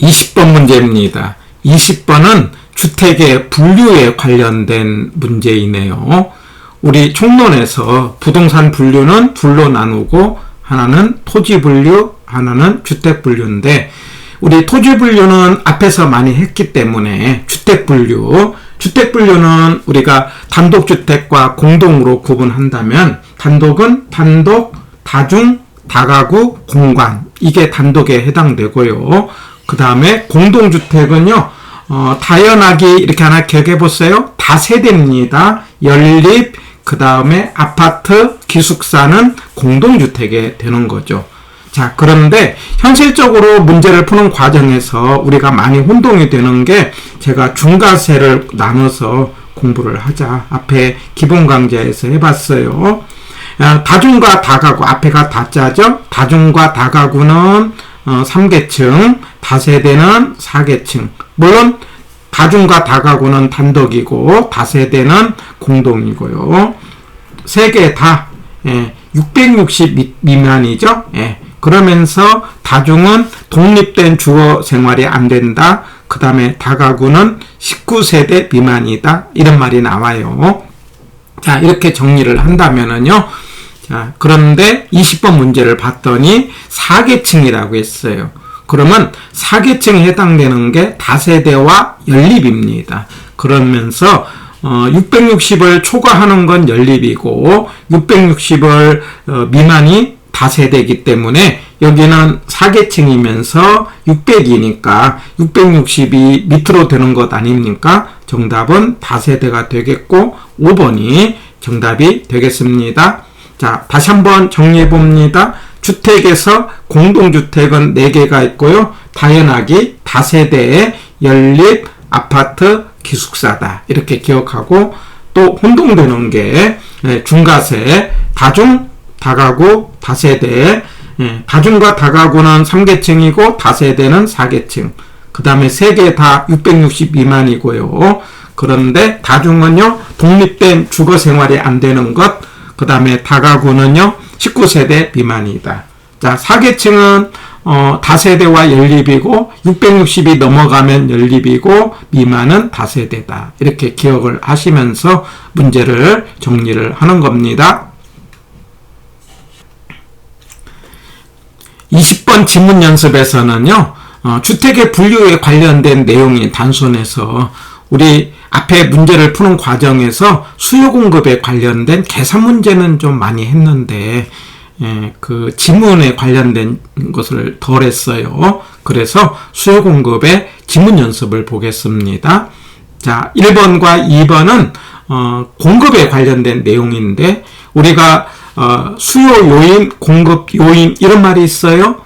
20번 문제입니다. 20번은 주택의 분류에 관련된 문제이네요. 우리 총론에서 부동산 분류는 둘로 나누고 하나는 토지 분류, 하나는 주택 분류인데 우리 토지 분류는 앞에서 많이 했기 때문에 주택 분류는 우리가 단독주택과 공동으로 구분한다면 단독은 단독, 다중, 다가구, 공관 이게 단독에 해당되고요. 그 다음에 공동주택은요 다연하기 이렇게 하나 기억해 보세요. 다세대입니다. 연립, 그 다음에 아파트, 기숙사는 공동주택에 되는 거죠. 자, 그런데 현실적으로 문제를 푸는 과정에서 우리가 많이 혼동이 되는 게 제가 중과세를 나눠서 공부를 하자. 앞에 기본 강좌에서 해봤어요. 다중과 다가구, 앞에가 다자죠. 다중과 다가구는 3계층, 다세대는 4계층. 물론 다중과 다가구는 단독이고 다세대는 공동이고요. 세 개 다 660 미만이죠. 그러면서 다중은 독립된 주거 생활이 안 된다. 그 다음에 다가구는 19세대 미만이다. 이런 말이 나와요. 자, 이렇게 정리를 한다면은요. 자, 그런데 20번 문제를 봤더니 4계층이라고 했어요. 그러면 4계층에 해당되는 게 다세대와 연립입니다. 그러면서 660을 초과하는 건 연립이고 660을 미만이 다세대이기 때문에 여기는 4계층이면서 600이니까 660이 밑으로 되는 것 아닙니까? 정답은 다세대가 되겠고 5번이 정답이 되겠습니다. 자, 다시 한번 정리해 봅니다. 주택에서 공동주택은 4개가 있고요. 다연하기, 다세대, 연립, 아파트, 기숙사다. 이렇게 기억하고 또 혼동되는 게 중과세, 다중, 다가구, 다세대. 다중과 다가구는 3계층이고 다세대는 4계층. 그 다음에 3개 다 660 미만이고요. 그런데 다중은요, 독립된 주거 생활이 안 되는 것. 그 다음에 다가구는요, 19세대 미만이다. 자, 4계층은 다세대와 연립이고 660이 넘어가면 연립이고 미만은 다세대다. 이렇게 기억을 하시면서 문제를 정리를 하는 겁니다. 20번 지문 연습에서는요, 주택의 분류에 관련된 내용이 단순해서 우리 앞에 문제를 푸는 과정에서 수요 공급에 관련된 계산 문제는 좀 많이 했는데 그 지문에 관련된 것을 덜 했어요. 그래서 수요 공급의 지문 연습을 보겠습니다. 자, 1번과 2번은 공급에 관련된 내용인데 우리가 수요 요인, 공급 요인 이런 말이 있어요.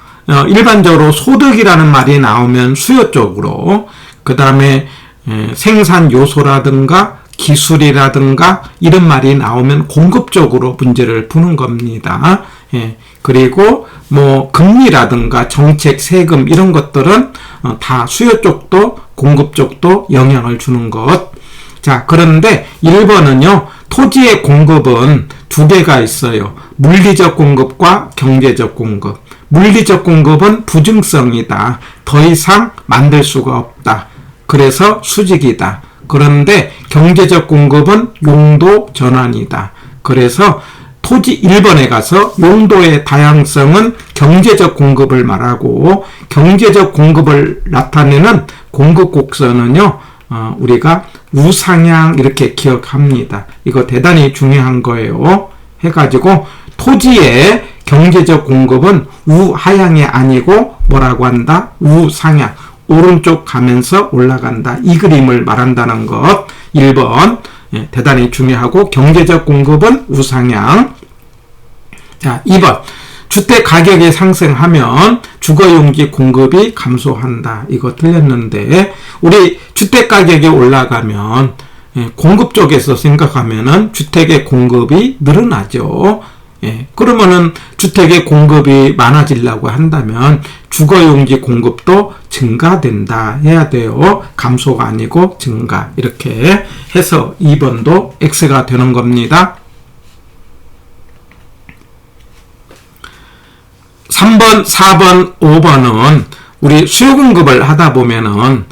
일반적으로 소득이라는 말이 나오면 수요 쪽으로, 그 다음에 생산 요소라든가 기술이라든가 이런 말이 나오면 공급 쪽으로 문제를 푸는 겁니다. 그리고 뭐 금리라든가 정책, 세금 이런 것들은 다 수요 쪽도 공급 쪽도 영향을 주는 것. 자, 그런데 1번은요. 토지의 공급은 두 개가 있어요. 물리적 공급과 경제적 공급. 물리적 공급은 부증성이다. 더 이상 만들 수가 없다. 그래서 수직이다. 그런데 경제적 공급은 용도 전환이다. 그래서 토지 1번에 가서 용도의 다양성은 경제적 공급을 말하고 경제적 공급을 나타내는 공급 곡선은요. 우리가 우상향 이렇게 기억합니다. 이거 대단히 중요한 거예요. 해가지고 토지의 경제적 공급은 우하향이 아니고 뭐라고 한다? 우상향. 오른쪽 가면서 올라간다. 이 그림을 말한다는 것. 1번 대단히 중요하고 경제적 공급은 우상향. 자, 2번 주택 가격이 상승하면 주거용지 공급이 감소한다. 이거 틀렸는데 우리 주택 가격이 올라가면 공급 쪽에서 생각하면은 주택의 공급이 늘어나죠. 그러면은 주택의 공급이 많아지려고 한다면 주거용지 공급도 증가된다 해야 돼요. 감소가 아니고 증가. 이렇게 해서 2번도 X가 되는 겁니다. 3번, 4번, 5번은 우리 수요 공급을 하다 보면은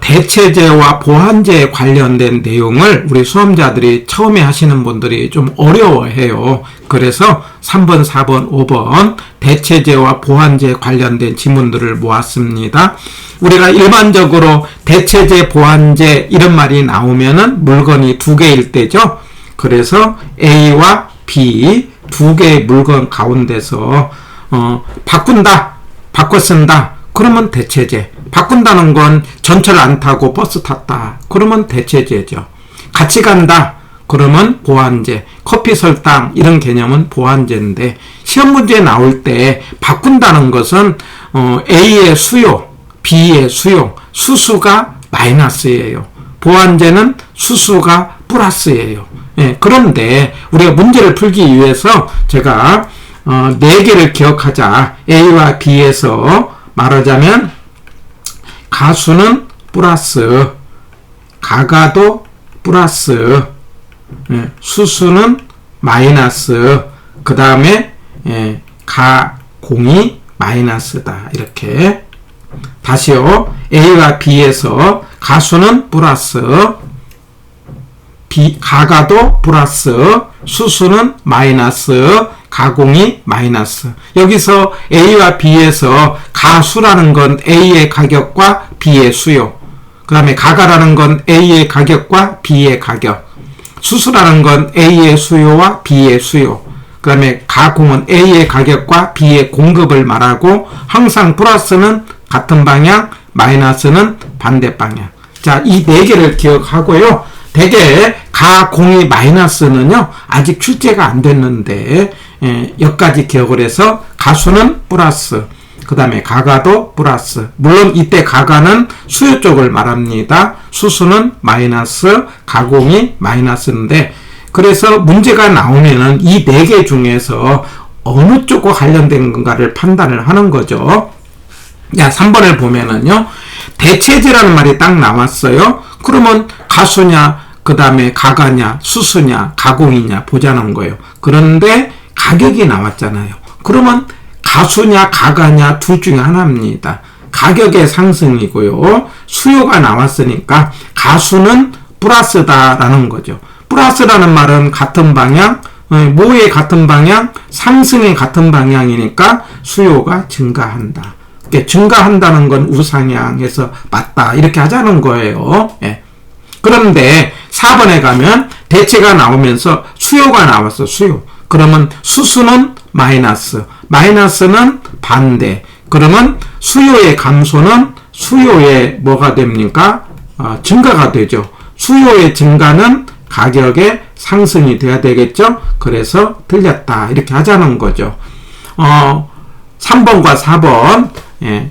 대체제와 보완제에 관련된 내용을 우리 수험자들이 처음에 하시는 분들이 좀 어려워해요. 그래서 3번, 4번, 5번 대체제와 보완제에 관련된 지문들을 모았습니다. 우리가 일반적으로 대체제, 보완제 이런 말이 나오면은 물건이 두 개일 때죠. 그래서 A와 B 두 개의 물건 가운데서 바꾼다, 바꿔 쓴다. 그러면 대체제. 바꾼다는 건 전철 안 타고 버스 탔다. 그러면 대체제죠. 같이 간다. 그러면 보완제. 커피 설탕 이런 개념은 보완제인데 시험 문제에 나올 때 바꾼다는 것은 A의 수요, B의 수요, 수수가 마이너스예요. 보완제는 수수가 플러스예요. 예, 그런데 우리가 문제를 풀기 위해서 제가 4개를 기억하자. A와 B에서 말하자면 가수는 플러스, 가가도 플러스, 수수는 마이너스, 그 다음에 가공이 마이너스다. 이렇게 다시요. A와 B에서 가수는 플러스, 가가도 플러스, 수수는 마이너스, 가공이 마이너스. 여기서 A와 B에서 가수라는 건 A의 가격과 B의 수요. 그 다음에 가가라는 건 A의 가격과 B의 가격. 수수라는 건 A의 수요와 B의 수요. 그 다음에 가공은 A의 가격과 B의 공급을 말하고 항상 플러스는 같은 방향, 마이너스는 반대 방향. 자, 이 4개를 기억하고요. 대개 가공이 마이너스는요 아직 출제가 안 됐는데 여기까지 기억을 해서 가수는 플러스, 그 다음에 가가도 플러스. 물론 이때 가가는 수요 쪽을 말합니다. 수수는 마이너스, 가공이 마이너스인데 그래서 문제가 나오면은 이 4개 중에서 어느 쪽과 관련된 건가를 판단을 하는 거죠. 야, 3번을 보면은요 대체제라는 말이 딱 나왔어요. 그러면 가수냐, 그 다음에 가가냐, 수수냐, 가공이냐 보자는 거예요. 그런데 가격이 나왔잖아요. 그러면 가수냐, 가가냐 둘 중에 하나입니다. 가격의 상승이고요. 수요가 나왔으니까 가수는 플러스다라는 거죠. 플러스라는 말은 같은 방향, 모의 같은 방향, 상승의 같은 방향이니까 수요가 증가한다. 증가한다는 건 우상향에서 맞다. 이렇게 하자는 거예요. 예. 그런데 4번에 가면 대체가 나오면서 수요가 나왔어. 수요. 그러면 수수는 마이너스, 마이너스는 반대. 그러면 수요의 감소는 수요의 뭐가 됩니까? 증가가 되죠. 수요의 증가는 가격의 상승이 돼야 되겠죠. 그래서 틀렸다. 이렇게 하자는 거죠. 3번과 4번. 예.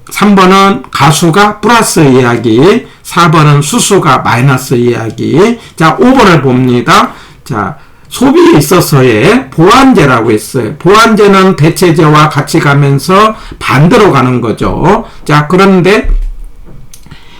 3번은 가수가 플러스 이야기, 4번은 수수가 마이너스 이야기. 자, 5번을 봅니다. 자, 소비에 있어서의 보완제라고 했어요. 보완제는 대체제와 같이 가면서 반대로 가는 거죠. 자, 그런데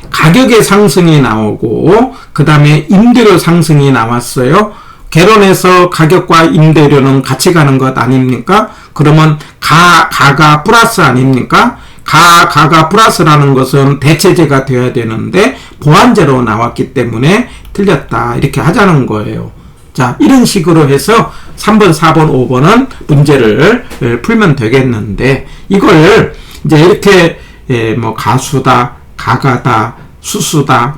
가격의 상승이 나오고 그 다음에 임대료 상승이 나왔어요. 개론에서 가격과 임대료는 같이 가는 것 아닙니까? 그러면 가가 플러스 아닙니까? 가가 플러스라는 것은 대체제가 되어야 되는데 보완제로 나왔기 때문에 틀렸다. 이렇게 하자는 거예요. 자, 이런 식으로 해서 3번, 4번, 5번은 문제를 풀면 되겠는데 이걸 이제 이렇게 뭐 가수다, 가가다, 수수다,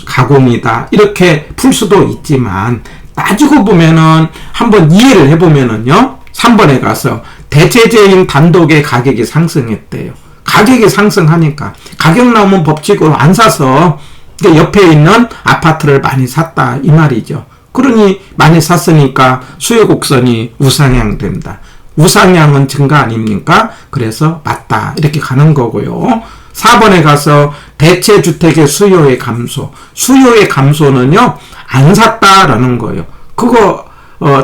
가공이다 이렇게 풀 수도 있지만 따지고 보면은 한번 이해를 해보면은요 3번에 가서 대체제인 단독의 가격이 상승했대요. 가격이 상승하니까 가격 나오면 법칙으로 안 사서 옆에 있는 아파트를 많이 샀다 이 말이죠. 그러니 많이 샀으니까 수요 곡선이 우상향 된다. 우상향은 증가 아닙니까? 그래서 맞다 이렇게 가는 거고요. 4번에 가서 대체주택의 수요의 감소. 수요의 감소는요 안 샀다라는 거예요. 그거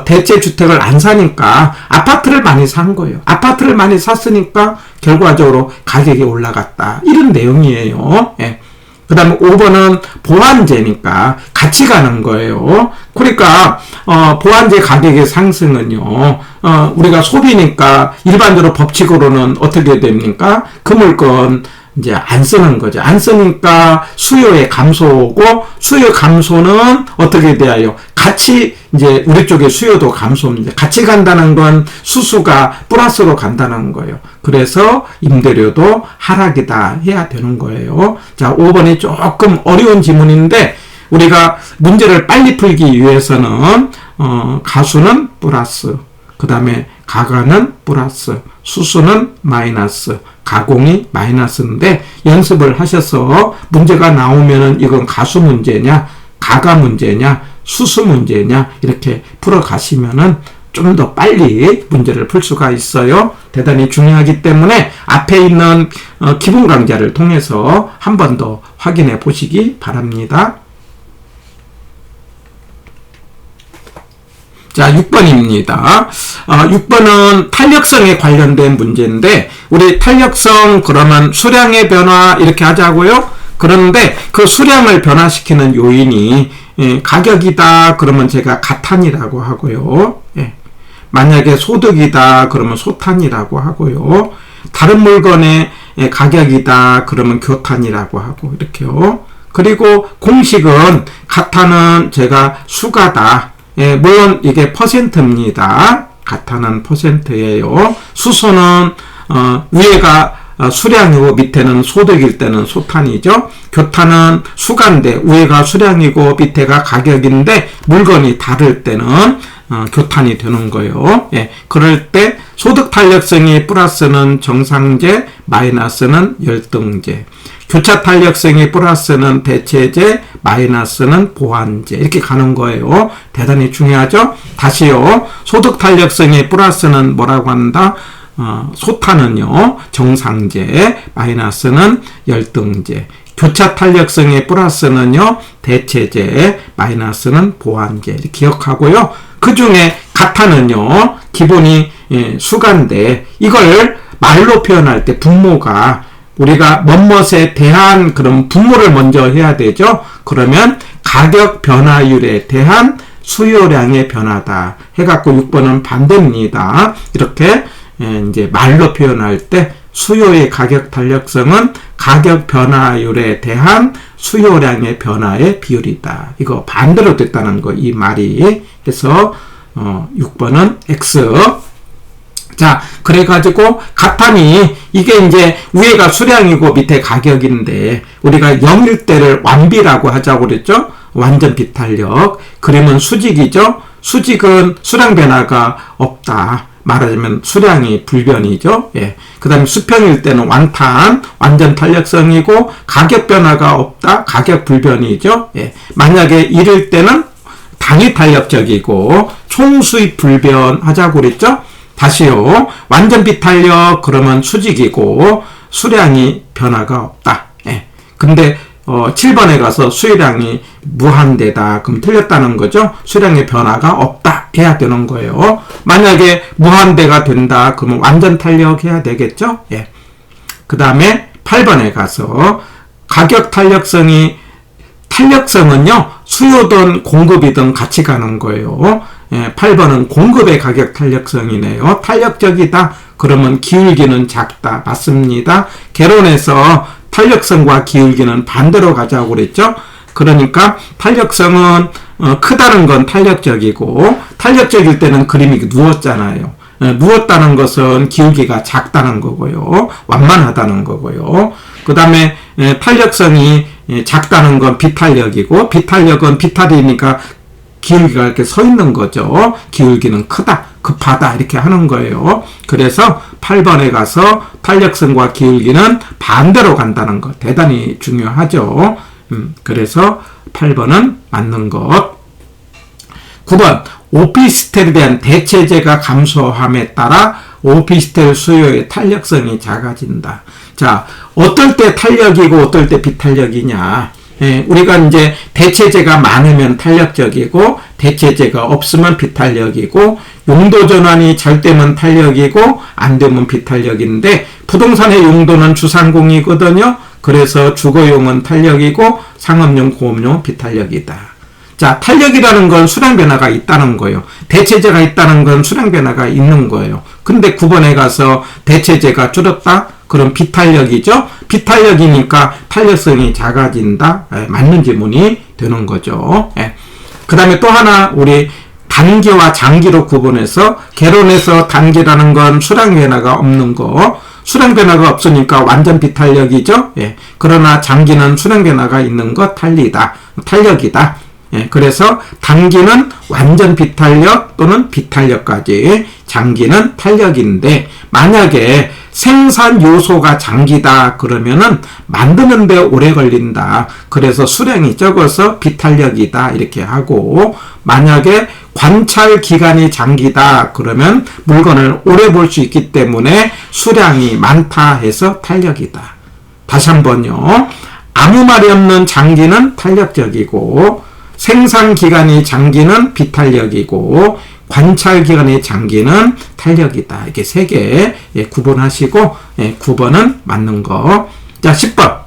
대체주택을 안 사니까 아파트를 많이 산 거예요. 아파트를 많이 샀으니까 결과적으로 가격이 올라갔다. 이런 내용이에요. 예. 그 다음에 5번은 보완제니까 같이 가는 거예요. 그러니까 보완제 가격의 상승은요, 우리가 소비니까 일반적으로 법칙으로는 어떻게 됩니까? 그 물건 이제 안 쓰는 거죠. 안 쓰니까 수요의 감소고, 수요 감소는 어떻게 돼요? 같이 이제 우리 쪽의 수요도 감소입니다. 같이 간다는 건 수수가 플러스로 간다는 거예요. 그래서 임대료도 하락이다 해야 되는 거예요. 자, 5번이 조금 어려운 지문인데 우리가 문제를 빨리 풀기 위해서는 가수는 플러스, 그 다음에 가가는 플러스, 수수는 마이너스, 가공이 마이너스인데 연습을 하셔서 문제가 나오면은 이건 가수 문제냐, 가가 문제냐, 수수 문제냐 이렇게 풀어가시면은 좀 더 빨리 문제를 풀 수가 있어요. 대단히 중요하기 때문에 앞에 있는 기본 강좌를 통해서 한 번 더 확인해 보시기 바랍니다. 자, 6번입니다. 6번은 탄력성에 관련된 문제인데, 우리 탄력성 그러면 수량의 변화 이렇게 하자고요? 그런데 그 수량을 변화시키는 요인이 가격이다 그러면 제가 가탄이라고 하고요. 만약에 소득이다 그러면 소탄이라고 하고요. 다른 물건의 가격이다 그러면 교탄이라고 하고 이렇게요. 그리고 공식은 가탄은 제가 수가다. 물론 이게 퍼센트입니다. 가탄은 퍼센트예요. 수소는 위에가 수량이고 밑에는 소득일 때는 소탄이죠. 교탄은 수가인데 위에가 수량이고 밑에가 가격인데 물건이 다를 때는 교탄이 되는 거예요. 그럴 때 소득 탄력성이 플러스는 정상제, 마이너스는 열등제. 교차 탄력성이 플러스는 대체제, 마이너스는 보완제. 이렇게 가는 거예요. 대단히 중요하죠? 다시요. 소득 탄력성이 플러스는 뭐라고 한다? 소탄은요, 정상제, 마이너스는 열등제. 교차 탄력성의 플러스는요, 대체제, 마이너스는 보완제. 이렇게 기억하고요. 그 중에 가탄은요, 기본이 수가인데, 이걸 말로 표현할 때 분모가 우리가 뭐뭇에 대한 그런 분모를 먼저 해야 되죠. 그러면 가격 변화율에 대한 수요량의 변화다 해갖고 6번은 반대입니다. 이렇게 이제 말로 표현할 때 수요의 가격 탄력성은 가격 변화율에 대한 수요량의 변화의 비율이다. 이거 반대로 됐다는 거, 이 말이. 해서 6번은 X. 자, 그래가지고 가탄이 이게 이제 위에가 수량이고 밑에 가격인데 우리가 0일 때를 완비라고 하자고 그랬죠. 완전 비탄력. 그러면 수직이죠. 수직은 수량 변화가 없다. 말하자면 수량이 불변이죠. 그 다음에 수평일 때는 완탄, 완전 탄력성이고 가격 변화가 없다. 가격 불변이죠. 만약에 이럴 때는 단위 탄력적이고 총수입 불변하자고 그랬죠. 다시요. 완전 비탄력 그러면 수직이고 수량이 변화가 없다. 근데 7번에 가서 수요량이 무한대다. 그럼 틀렸다는 거죠. 수량의 변화가 없다 해야 되는 거예요. 만약에 무한대가 된다. 그러면 완전 탄력해야 되겠죠. 그 다음에 8번에 가서 가격 탄력성은요. 수요든 공급이든 같이 가는 거예요. 8번은 공급의 가격 탄력성이네요. 탄력적이다. 그러면 기울기는 작다. 맞습니다. 개론에서 탄력성과 기울기는 반대로 가자고 그랬죠. 그러니까 탄력성은 크다는 건 탄력적이고 탄력적일 때는 그림이 누웠잖아요. 누웠다는 것은 기울기가 작다는 거고요. 완만하다는 거고요. 그 다음에 탄력성이 작다는 건 비탄력이고 비탄력은 비탄이니까 기울기가 이렇게 서 있는 거죠. 기울기는 크다, 급하다 이렇게 하는 거예요. 그래서 8번에 가서 탄력성과 기울기는 반대로 간다는 것 대단히 중요하죠. 그래서 8번은 맞는 것. 9번 오피스텔에 대한 대체재가 감소함에 따라 오피스텔 수요의 탄력성이 작아진다. 자, 어떨 때 탄력이고 어떨 때 비탄력이냐. 우리가 이제 대체재가 많으면 탄력적이고 대체재가 없으면 비탄력이고 용도 전환이 잘 되면 탄력이고 안 되면 비탄력인데 부동산의 용도는 주상공이거든요. 그래서 주거용은 탄력이고 상업용, 고업용은 비탄력이다. 자, 탄력이라는 건 수량 변화가 있다는 거예요. 대체제가 있다는 건 수량 변화가 있는 거예요. 근데 9번에 가서 대체제가 줄었다? 그럼 비탄력이죠? 비탄력이니까 탄력성이 작아진다? 맞는 지문이 되는 거죠. 그 다음에 또 하나, 우리 단기와 장기로 구분해서, 개론에서 단기라는 건 수량 변화가 없는 거, 수량 변화가 없으니까 완전 비탄력이죠? 그러나 장기는 수량 변화가 있는 거 탄력이다. 그래서 단기는 완전 비탄력 또는 비탄력까지, 장기는 탄력인데, 만약에 생산 요소가 장기다 그러면은 만드는데 오래 걸린다. 그래서 수량이 적어서 비탄력이다 이렇게 하고, 만약에 관찰 기간이 장기다 그러면 물건을 오래 볼 수 있기 때문에 수량이 많다 해서 탄력이다. 다시 한번요. 아무 말이 없는 장기는 탄력적이고, 생산 기간이 장기는 비탄력이고, 관찰 기간의 장기는 탄력이다. 이렇게 3개 구분하시고, 9번은 맞는 거. 자, 10번.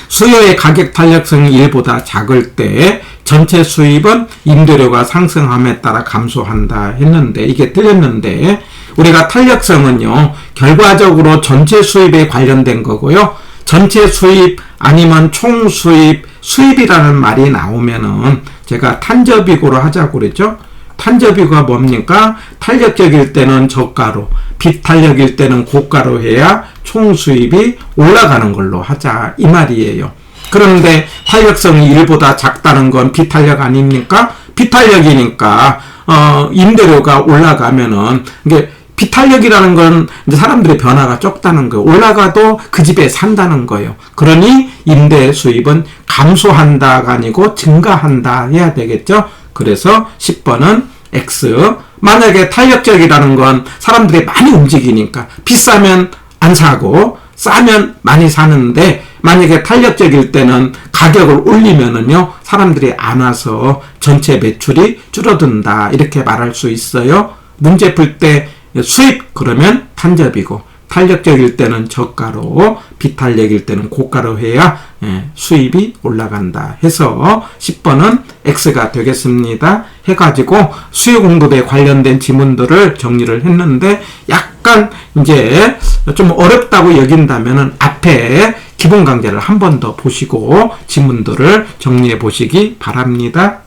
수요의 가격 탄력성이 1보다 작을 때 전체 수입은 임대료가 상승함에 따라 감소한다 했는데, 이게 틀렸는데, 우리가 탄력성은요, 결과적으로 전체 수입에 관련된 거고요. 전체 수입 아니면 총 수입, 수입이라는 말이 나오면은 제가 탄저비고로 하자고 그랬죠. 탄저비고가 뭡니까? 탄력적일 때는 저가로, 비탄력일 때는 고가로 해야 총 수입이 올라가는 걸로 하자 이 말이에요. 그런데 탄력성이 1보다 작다는 건 비탄력 아닙니까? 비탄력이니까 임대료가 올라가면은 이게 비탄력이라는 건 이제 사람들의 변화가 적다는 거예요. 올라가도 그 집에 산다는 거예요. 그러니 임대 수입은 감소한다가 아니고 증가한다 해야 되겠죠. 그래서 10번은 X. 만약에 탄력적이라는 건 사람들이 많이 움직이니까 비싸면 안 사고 싸면 많이 사는데, 만약에 탄력적일 때는 가격을 올리면은요, 사람들이 안 와서 전체 매출이 줄어든다 이렇게 말할 수 있어요. 문제 풀 때 수입 그러면 탄저비고, 탄력적일 때는 저가로, 비탄력일 때는 고가로 해야 수입이 올라간다 해서 10번은 X가 되겠습니다. 해가지고 수요공급에 관련된 지문들을 정리를 했는데, 약간 이제 좀 어렵다고 여긴다면은 앞에 기본 강좌를 한 번 더 보시고 지문들을 정리해 보시기 바랍니다.